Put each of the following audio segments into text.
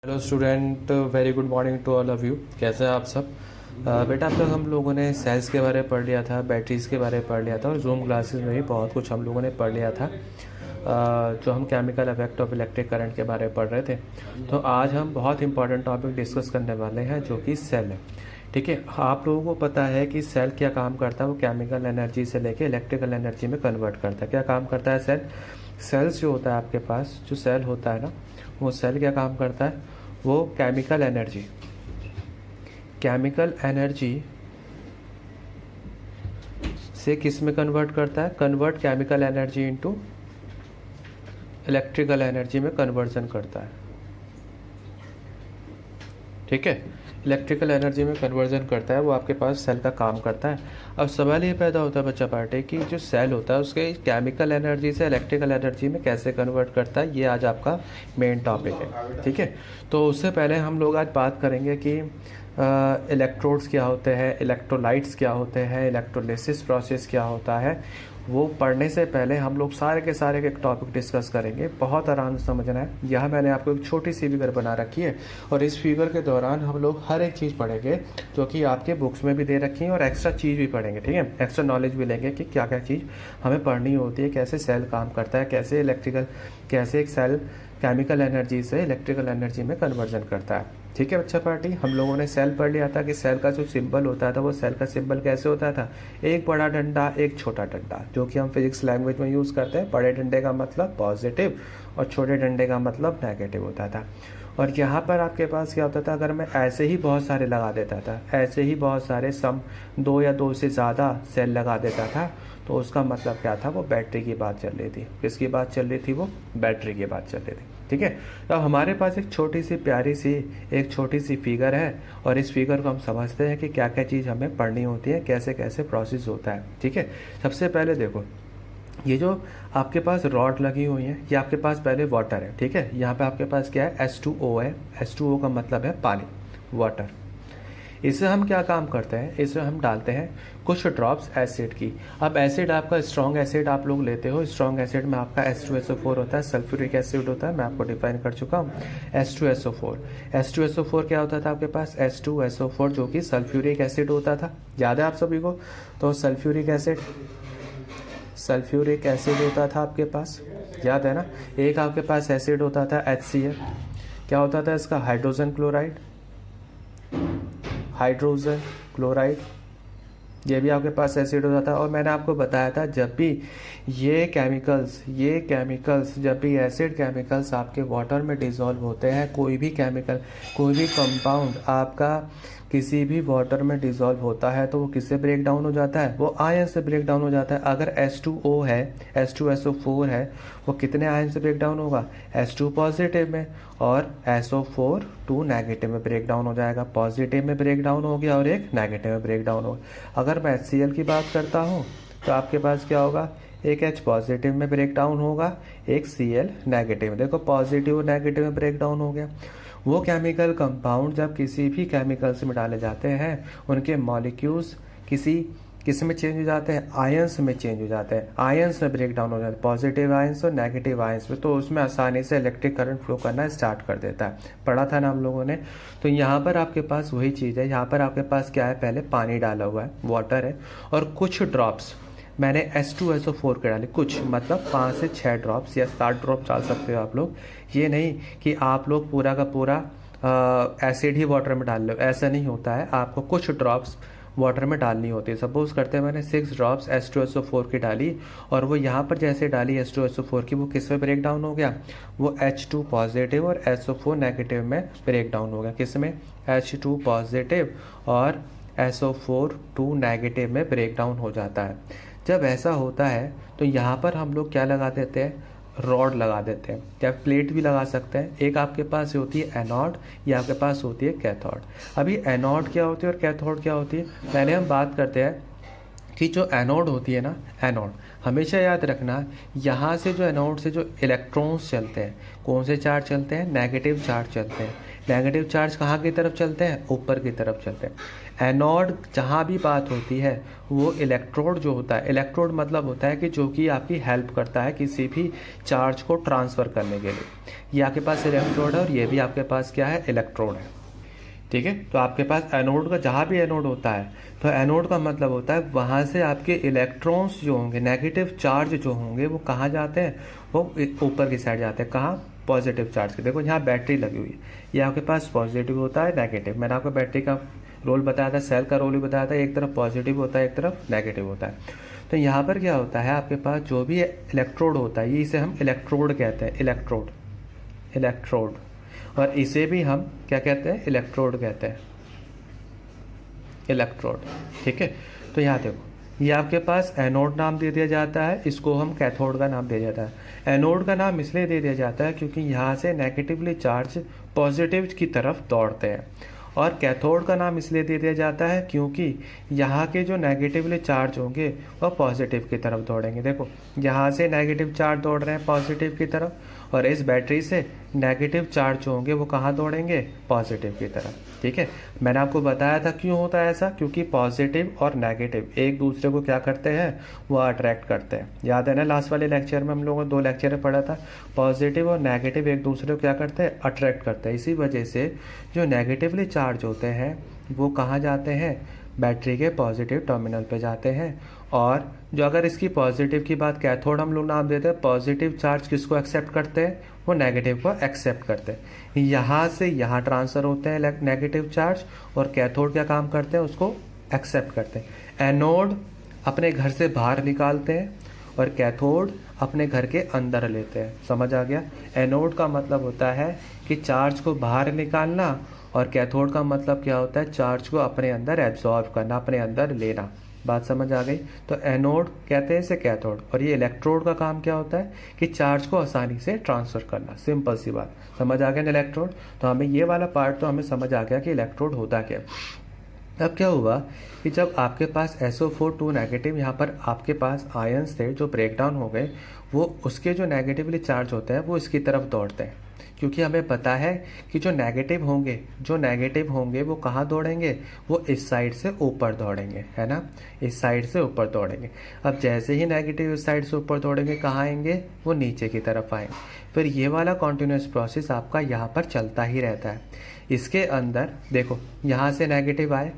Hello student, very good morning to all of you. कैसे हैं आप सब? बेटा, अब तक हम लोगों ने सेल्स के बारे में पढ़ लिया था, बैटरीज़ के बारे में पढ़ लिया था और जूम क्लासेस में भी बहुत कुछ हम लोगों ने पढ़ लिया था। जो हम chemical effect of electric current के बारे में पढ़ रहे थे। तो आज हम बहुत इंपॉर्टेंट टॉपिक डिस्कस करने वाले हैं जो कि सेल है। ठीक है, आप लोगों को पता है कि सेल क्या काम करता है। वो केमिकल एनर्जी से लेके इलेक्ट्रिकल एनर्जी में कन्वर्ट करता है। क्या काम करता है सेल? सेल्स जो होता है आपके पास, जो सेल होता है ना, वो सेल क्या काम करता है? वो केमिकल एनर्जी से किस में कन्वर्ट करता है? Convert chemical energy into electrical energy में कन्वर्जन करता है। ठीक है, इलेक्ट्रिकल एनर्जी में कन्वर्जन करता है, वो आपके पास सेल का काम करता है। अब सवाल ये पैदा होता है बच्चा पार्टी कि जो सेल होता है उसके केमिकल एनर्जी से इलेक्ट्रिकल एनर्जी में कैसे कन्वर्ट करता है। ये आज आपका मेन टॉपिक है। ठीक है, तो उससे पहले हम लोग आज बात करेंगे कि इलेक्ट्रोड्स क्या होते हैं, इलेक्ट्रोलाइट्स क्या होते हैं, इलेक्ट्रोलिसिस प्रोसेस क्या होता है। वो पढ़ने से पहले हम लोग सारे के सारे एक टॉपिक डिस्कस करेंगे। बहुत आराम से समझना है। यहाँ मैंने आपको एक छोटी सी फिगर बना रखी है और इस फिगर के दौरान हम लोग हर एक चीज़ पढ़ेंगे जो कि आपके बुक्स में भी दे रखी है और एक्स्ट्रा चीज़ भी पढ़ेंगे। ठीक है, एक्स्ट्रा नॉलेज भी लेंगे कि क्या क्या चीज़ हमें पढ़नी होती है, कैसे सेल काम करता है, कैसे एक सेल केमिकल एनर्जी से इलेक्ट्रिकल एनर्जी में कन्वर्जन करता है। ठीक है बच्चा पार्टी, हम लोगों ने सेल पढ़ लिया था कि सेल का जो सिंबल होता था वो सेल का सिंबल कैसे होता था? एक बड़ा डंडा, एक छोटा डंडा, जो कि हम फिजिक्स लैंग्वेज में यूज़ करते हैं। बड़े डंडे का मतलब पॉजिटिव और छोटे डंडे का मतलब नेगेटिव होता था। और यहाँ पर आपके पास क्या होता था? अगर मैं ऐसे ही बहुत सारे लगा देता था, ऐसे ही बहुत सारे दो या दो से ज़्यादा सेल लगा देता था, तो उसका मतलब क्या था? वो बैटरी की बात चल रही थी। किसकी बात चल रही थी? वो बैटरी की बात चल रही थी। ठीक है, तो अब हमारे पास एक छोटी सी फिगर है और इस फिगर को हम समझते हैं कि क्या क्या चीज़ हमें पढ़नी होती है, कैसे कैसे प्रोसेस होता है। ठीक है, सबसे पहले देखो, ये जो आपके पास रॉड लगी हुई है, ये आपके पास पहले वाटर है। ठीक है, यहाँ पे आपके पास क्या है? H2O है। H2O का मतलब है पानी, वाटर। इसे हम क्या काम करते हैं? इसे हम डालते हैं कुछ ड्रॉप्स एसिड की। अब एसिड आपका स्ट्रॉन्ग एसिड आप लोग लेते हो। स्ट्रॉन्ग एसिड में आपका H2SO4 होता है, सल्फ्यूरिक एसिड होता है। मैं आपको डिफाइन कर चुका हूँ। H2SO4 क्या होता था आपके पास? H2SO4 जो कि सल्फ्यूरिक एसिड होता था। याद है आप सभी को? तो सल्फ्यूरिक एसिड होता था आपके पास, याद है ना? एक आपके पास एसिड होता था HCl। क्या होता था इसका? हाइड्रोजन क्लोराइड, ये भी आपके पास एसिड होता था। और मैंने आपको बताया था जब भी ये केमिकल्स जब भी एसिड केमिकल्स आपके वाटर में डिसॉल्व होते हैं, कोई भी कंपाउंड आपका किसी भी वाटर में डिसॉल्व होता है तो वो किससे ब्रेक डाउन हो जाता है? वो आयन से ब्रेक डाउन हो जाता है। अगर H2O है, H2SO4 है, वो कितने आयन से ब्रेक डाउन होगा? H2 पॉजिटिव में और SO4 2 नेगेटिव में ब्रेक डाउन हो जाएगा। पॉजिटिव में ब्रेक डाउन हो गया और एक नेगेटिव में ब्रेक डाउन हो गया। अगर मैं HCl की बात करता हूँ तो आपके पास क्या होगा? एक H पॉजिटिव में ब्रेक डाउन होगा, एक Cl नेगेटिव में। देखो, पॉजिटिव और नेगेटिव में ब्रेक डाउन हो गया। वो केमिकल कंपाउंड जब किसी भी केमिकल्स में डाले जाते हैं, उनके मॉलिक्यूल्स किस में चेंज हो जाते हैं? आयंस में चेंज हो जाते हैं। आयंस में ब्रेक डाउन हो जाते हैं, पॉजिटिव आयंस और नेगेटिव आयंस में। तो उसमें आसानी से इलेक्ट्रिक करंट फ्लो करना स्टार्ट कर देता है। पढ़ा था ना हम लोगों ने? तो यहाँ पर आपके पास वही चीज़ है। यहाँ पर आपके पास क्या है? पहले पानी डाला हुआ है, वाटर है, और कुछ ड्रॉप्स मैंने H2SO4 के डाले। कुछ मतलब 5 से 6 ड्रॉप्स या 7 ड्रॉप्स डाल सकते हो आप लोग। ये नहीं कि आप लोग पूरा का पूरा एसिड ही वाटर में डाल लो, ऐसा नहीं होता है। आपको कुछ ड्रॉप्स वाटर में डालनी होती है। सपोज करते हैं मैंने 6 ड्रॉप्स H2SO4 की डाली और वो यहाँ पर जैसे डाली H2SO4 की, वो किस में ब्रेक डाउन हो गया? वो H2 पॉजिटिव और SO4 नेगेटिव में ब्रेक डाउन हो गया। किस में? H2 पॉजिटिव और SO4 2 नेगेटिव में ब्रेक डाउन हो जाता है। जब ऐसा होता है तो यहाँ पर हम लोग क्या लगा देते हैं? रॉड लगा देते हैं, या प्लेट भी लगा सकते हैं। एक आपके पास होती है एनोड, या आपके पास होती है कैथोड। अभी एनोड क्या होती है और कैथोड क्या होती है? पहले हम बात करते हैं कि जो एनोड होती है ना, एनोड हमेशा याद रखना, यहाँ से जो एनोड से जो इलेक्ट्रॉन्स चलते हैं, कौन से चार्ज चलते हैं, नेगेटिव चार्ज चलते हैं। नेगेटिव चार्ज कहाँ की तरफ चलते हैं, ऊपर की तरफ चलते हैं। एनोड जहाँ भी बात होती है वो इलेक्ट्रोड जो होता है, इलेक्ट्रोड मतलब होता है कि जो कि आपकी हेल्प करता है किसी भी चार्ज को ट्रांसफ़र करने के लिए। ये आपके पास इलेक्ट्रोड है और ये भी आपके पास क्या है, इलेक्ट्रोड है। ठीक है, तो आपके पास एनोड का, जहाँ भी एनोड होता है तो एनोड का मतलब होता है वहाँ से आपके इलेक्ट्रॉन्स जो होंगे, नेगेटिव चार्ज जो होंगे वो कहाँ जाते हैं, वो ऊपर की साइड जाते हैं। कहाँ, पॉजिटिव चार्ज के। देखो यहाँ बैटरी लगी हुई है, ये आपके पास पॉजिटिव होता है, नेगेटिव। मैंने आपको बैटरी का रोल बताया था, सेल का रोल भी बताया था, एक तरफ पॉजिटिव होता है, एक तरफ नेगेटिव होता है। तो यहाँ पर क्या होता है, आपके पास जो भी इलेक्ट्रोड होता है, ये इसे हम इलेक्ट्रोड कहते हैं, इलेक्ट्रोड, इलेक्ट्रोड। और इसे भी हम क्या कहते हैं, इलेक्ट्रोड कहते हैं, इलेक्ट्रोड। ठीक है, तो यहाँ देखो ये आपके पास एनोड नाम दे दिया जाता है, इसको हम कैथोड का नाम दे दिया जाता है। एनोड का नाम इसलिए दे दिया जाता है क्योंकि यहाँ से नेगेटिवली चार्ज पॉजिटिव की तरफ दौड़ते हैं। और कैथोड का नाम इसलिए दे दिया जाता है क्योंकि यहाँ के जो नेगेटिवली चार्ज होंगे वह पॉजिटिव की तरफ दौड़ेंगे। देखो यहाँ से नेगेटिव चार्ज दौड़ रहे हैं पॉजिटिव की तरफ, और इस बैटरी से नेगेटिव चार्ज होंगे वो कहाँ दौड़ेंगे, पॉजिटिव की तरफ। ठीक है, मैंने आपको बताया था क्यों होता है ऐसा, क्योंकि पॉजिटिव और नेगेटिव एक दूसरे को क्या करते हैं, वो अट्रैक्ट करते हैं। याद है ना, लास्ट वाले लेक्चर में हम लोगों ने 2 लेक्चर में पढ़ा था, पॉजिटिव और नेगेटिव एक दूसरे को क्या करते हैं, अट्रैक्ट करते हैं। इसी वजह से जो नेगेटिवली चार्ज होते हैं वो कहाँ जाते हैं, बैटरी के पॉजिटिव टर्मिनल पे जाते हैं। और जो अगर इसकी पॉजिटिव की बात, कैथोड हम लोग नाम देते हैं, पॉजिटिव चार्ज किसको एक्सेप्ट करते हैं, वो नेगेटिव को एक्सेप्ट करते हैं। यहाँ से यहाँ ट्रांसफ़र होते हैं नेगेटिव चार्ज, और कैथोड क्या काम करते हैं, उसको एक्सेप्ट करते हैं। एनोड अपने घर से बाहर निकालते हैं और कैथोड अपने घर के अंदर लेते हैं। समझ आ गया, एनोड का मतलब होता है कि चार्ज को बाहर निकालना, और कैथोड का मतलब क्या होता है, चार्ज को अपने अंदर एब्जॉर्व करना, अपने अंदर लेना। बात समझ आ गई, तो एनोड कहते हैं इसे कैथोड, और ये इलेक्ट्रोड का काम क्या होता है कि चार्ज को आसानी से ट्रांसफ़र करना। सिंपल सी बात, समझ आ गया ना इलेक्ट्रोड। तो हमें ये वाला पार्ट तो हमें समझ आ गया कि इलेक्ट्रोड होता क्या। अब क्या हुआ कि जब आपके पास SO4 2 नेगेटिव, यहाँ पर आपके पास आयंस थे जो ब्रेक डाउन हो गए, वो उसके जो नेगेटिवली चार्ज होते हैं वो इसकी तरफ दौड़ते हैं, क्योंकि हमें पता है कि जो नेगेटिव होंगे वो कहाँ दौड़ेंगे, वो इस साइड से ऊपर दौड़ेंगे, है ना, इस साइड से ऊपर दौड़ेंगे। अब जैसे ही नेगेटिव इस साइड से ऊपर दौड़ेंगे, कहाँ आएंगे, वो नीचे की तरफ आएंगे। फिर ये वाला कॉन्टिन्यूस प्रोसेस आपका यहाँ पर चलता ही रहता है। इसके अंदर देखो, यहाँ से नेगेटिव आए,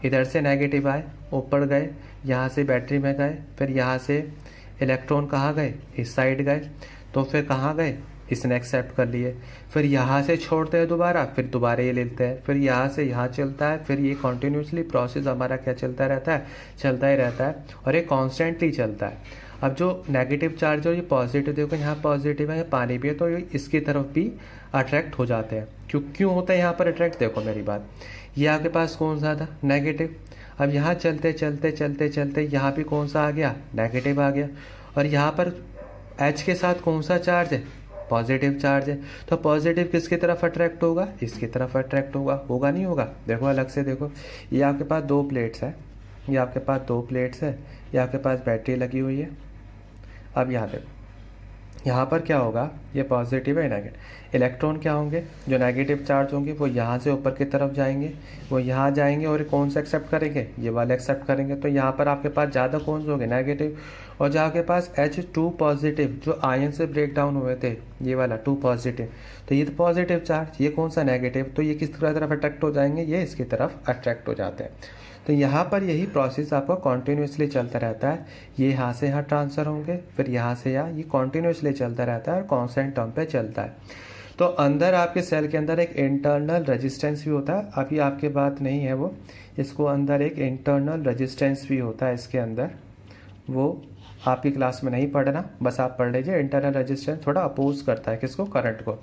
इधर से नेगेटिव आए, ऊपर गए, यहाँ से बैटरी में गए, फिर यहाँ से इलेक्ट्रॉन कहाँ गए, इस साइड गए, तो फिर कहाँ गए, इसने एक्सेप्ट कर लिए। फिर यहाँ से छोड़ते हैं दोबारा, फिर दोबारा ये लेते हैं, फिर यहाँ से यहाँ चलता है, फिर ये कॉन्टिन्यूसली प्रोसेस हमारा क्या चलता रहता है, चलता ही रहता है, और ये कॉन्स्टेंटली चलता है। अब जो नेगेटिव चार्ज है ये पॉजिटिव, देखो यहाँ पॉजिटिव है, पानी भी है, तो ये इसकी तरफ भी अट्रैक्ट हो जाते हैं। क्यों होता है यहाँ पर अट्रैक्ट, देखो मेरी बात, ये आपके पास कौन सा था, नेगेटिव। अब यहाँ चलते चलते चलते चलते यहाँ भी कौन सा आ गया, नेगेटिव आ गया, और यहाँ पर H के साथ कौन सा चार्ज है, पॉजिटिव चार्ज है। तो पॉजिटिव किसकी तरफ अट्रैक्ट होगा, इसकी तरफ अट्रैक्ट होगा नहीं होगा। देखो अलग से देखो, ये आपके पास 2 प्लेट्स है, ये आपके पास 2 प्लेट्स है, ये आपके पास बैटरी लगी हुई है। अब यहाँ देखो, यहाँ पर क्या होगा, ये पॉजिटिव है नेगेटिव, इलेक्ट्रॉन क्या होंगे, जो नेगेटिव चार्ज होंगे वो यहाँ से ऊपर की तरफ जाएंगे, वो यहाँ जाएंगे, और कौन सा एक्सेप्ट करेंगे, ये वाले एक्सेप्ट करेंगे। तो यहाँ पर आपके पास ज़्यादा कौन से होंगे, नेगेटिव। और जहाँ के पास H2 पॉजिटिव जो आयन से ब्रेक डाउन हुए थे, ये वाला 2 पॉजिटिव, तो ये तो पॉजिटिव चार्ज, ये कौन सा नेगेटिव, तो ये किस तरफ अट्रैक्ट हो जाएंगे, ये इसकी तरफ अट्रैक्ट हो जाते हैं। तो यहाँ पर यही प्रोसेस आपका कॉन्टिन्यूसली चलता रहता है। ये यहाँ से यहाँ ट्रांसफ़र होंगे, फिर यहाँ से यहाँ, ये कॉन्टिन्यूसली चलता रहता है और कॉन्स्टेंट टर्म पे चलता है। तो अंदर आपके सेल के अंदर एक इंटरनल रेजिस्टेंस भी होता है, अभी आपके बात नहीं है वो, इसको अंदर एक इंटरनल रेजिस्टेंस भी होता है इसके अंदर, वो आपकी क्लास में नहीं पढ़ना, बस आप पढ़ लीजिए। इंटरनल रेजिस्टेंस थोड़ा अपोज करता है किसको, करंट को।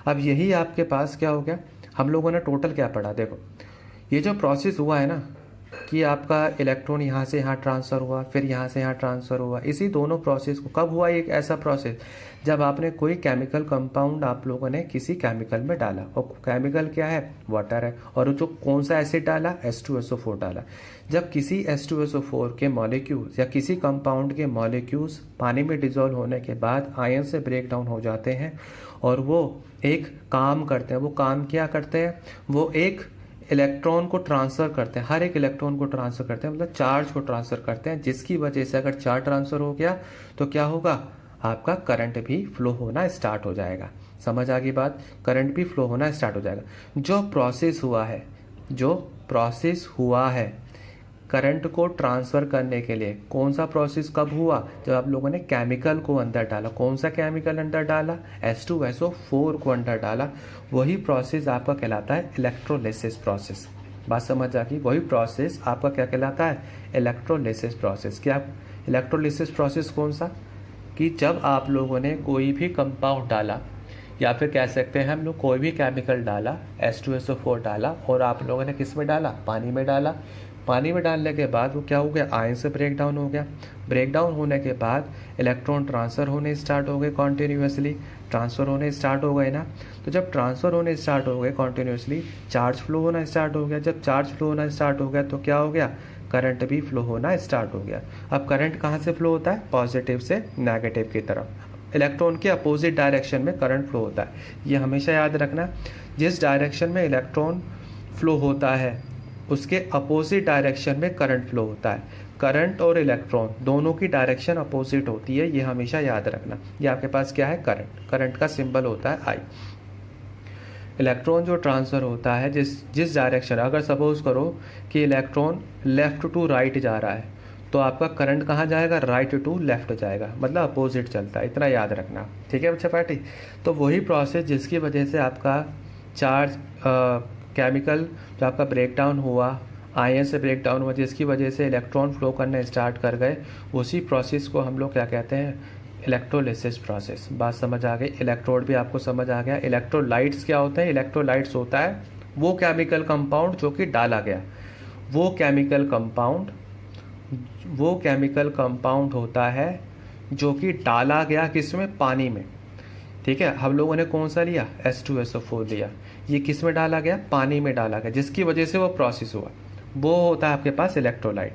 अब यही आपके पास क्या हो गया, हम लोगों ने टोटल क्या पढ़ा, देखो ये जो प्रोसेस हुआ है ना, कि आपका इलेक्ट्रॉन यहाँ से यहाँ ट्रांसफ़र हुआ, फिर यहाँ से यहाँ ट्रांसफ़र हुआ। इसी दोनों प्रोसेस को कब हुआ एक ऐसा प्रोसेस, जब आपने कोई केमिकल कंपाउंड आप लोगों ने किसी केमिकल में डाला, और केमिकल क्या है, वाटर है, और जो कौन सा एसिड डाला, H2SO4 डाला। जब किसी H2SO4 के मॉलिक्यूल्स या किसी कंपाउंड के मॉलिक्यूल्स पानी में डिजोल्व होने के बाद आयन से ब्रेक डाउन हो जाते हैं और वो एक काम करते हैं। वो काम क्या करते हैं, वो एक इलेक्ट्रॉन को ट्रांसफ़र करते हैं, हर एक इलेक्ट्रॉन को ट्रांसफ़र करते हैं, मतलब चार्ज को ट्रांसफ़र करते हैं, जिसकी वजह से अगर चार्ज ट्रांसफ़र हो गया तो क्या होगा, आपका करंट भी फ्लो होना स्टार्ट हो जाएगा। समझ आ गई बात, करंट भी फ्लो होना स्टार्ट हो जाएगा। जो प्रोसेस हुआ है करंट को ट्रांसफ़र करने के लिए, कौन सा प्रोसेस कब हुआ, जब आप लोगों ने केमिकल को अंदर डाला। कौन सा केमिकल अंदर डाला, H2SO4 को अंदर डाला। वही प्रोसेस आपका कहलाता है इलेक्ट्रोलिसिस प्रोसेस। बात समझ आ गई, वही प्रोसेस आपका क्या कहलाता है, इलेक्ट्रोलिसिस प्रोसेस। क्या इलेक्ट्रोलिसिस प्रोसेस कौन सा, कि जब आप लोगों ने कोई भी कंपाउंड डाला, या फिर कह सकते हैं हम लोग कोई भी केमिकल डाला, H2SO4 डाला, और आप लोगों ने किस में डाला, पानी में डाला। पानी में डालने के बाद वो क्या हो गया, आयन से ब्रेक डाउन हो गया। ब्रेक डाउन होने के बाद इलेक्ट्रॉन ट्रांसफ़र होने स्टार्ट हो गए, कॉन्टीन्यूसली ट्रांसफ़र होने स्टार्ट हो गए ना। तो जब ट्रांसफ़र होने स्टार्ट हो गए कॉन्टीन्यूसली, चार्ज फ्लो होना स्टार्ट हो गया। जब चार्ज फ्लो होना स्टार्ट हो गया तो क्या हो गया, करंट भी फ्लो होना स्टार्ट हो गया। अब करंट कहाँ से फ्लो होता है, पॉजिटिव से नेगेटिव की तरफ। इलेक्ट्रॉन के अपोजिट डायरेक्शन में करंट फ्लो होता है। ये हमेशा याद रखना, जिस डायरेक्शन में इलेक्ट्रॉन फ्लो होता है उसके अपोजिट डायरेक्शन में करंट फ्लो होता है। करंट और इलेक्ट्रॉन दोनों की डायरेक्शन अपोजिट होती है, ये हमेशा याद रखना। ये आपके पास क्या है, करंट का सिंबल होता है आई। इलेक्ट्रॉन जो ट्रांसफ़र होता है जिस डायरेक्शन, अगर सपोज करो कि इलेक्ट्रॉन लेफ़्ट टू राइट जा रहा है, तो आपका करंट कहाँ जाएगा, राइट टू लेफ़्ट जाएगा, मतलब अपोजिट चलता है। इतना याद रखना, ठीक है बच्चा पार्टी। तो वही प्रोसेस जिसकी वजह से आपका चार्ज केमिकल जो आपका ब्रेक डाउन हुआ, आयन से ब्रेक डाउन हुआ, जिसकी वजह से इलेक्ट्रॉन फ्लो करने स्टार्ट कर गए, उसी प्रोसेस को हम लोग क्या कहते हैं, इलेक्ट्रोलिसिस प्रोसेस। बात समझ आ गई। इलेक्ट्रोड भी आपको समझ आ गया। इलेक्ट्रोलाइट्स क्या होते हैं, इलेक्ट्रोलाइट्स होता है वो केमिकल कंपाउंड जो कि डाला गया, वो केमिकल कंपाउंड होता है जो कि डाला गया किसमें, पानी में। ठीक है, हम लोगों ने कौन सा लिया, H2SO4 लिया। ये किस में डाला गया, पानी में डाला गया, जिसकी वजह से वो प्रोसेस हुआ, वो होता है आपके पास इलेक्ट्रोलाइट।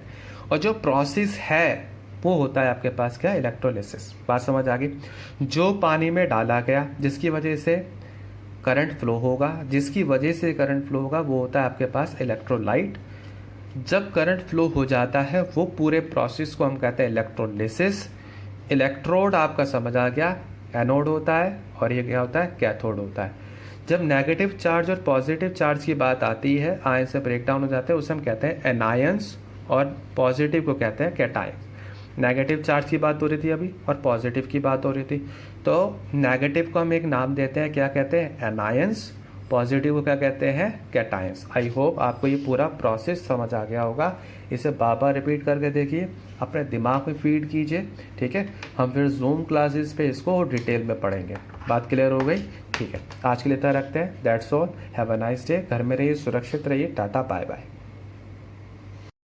और जो प्रोसेस है वो होता है आपके पास क्या, इलेक्ट्रोलिसिस। बात समझ आ गई। जो पानी में डाला गया जिसकी वजह से करंट फ्लो होगा, वो होता है आपके पास इलेक्ट्रोलाइट। जब करंट फ्लो हो जाता है वो पूरे प्रोसेस को हम कहते हैं इलेक्ट्रोलिसिस। इलेक्ट्रोड आपका समझ आ गया, एनोड होता है, और ये क्या होता है, कैथोड होता है। जब नेगेटिव चार्ज और पॉजिटिव चार्ज की बात आती है, आयन से ब्रेक डाउन हो जाते हैं, उसे हम कहते हैं एनायंस, और पॉजिटिव को कहते हैं कैटायंस। नेगेटिव चार्ज की बात हो रही थी अभी, और पॉजिटिव की बात हो रही थी। तो नेगेटिव को हम एक नाम देते हैं, क्या कहते हैं, एनायंस। पॉजिटिव को क्या कहते हैं, कैटायंस। आई होप आपको ये पूरा प्रोसेस समझ आ गया होगा। इसे बार बार रिपीट करके देखिए, अपने दिमाग में फीड कीजिए, ठीक है। हम फिर जूम क्लासेस पे इसको डिटेल में पढ़ेंगे। बात क्लियर हो गई, ठीक है। आज के लिए इतना रखते हैं। That's all, have a nice day. घर में रहिए, सुरक्षित रहिए, टाटा बाय बाय।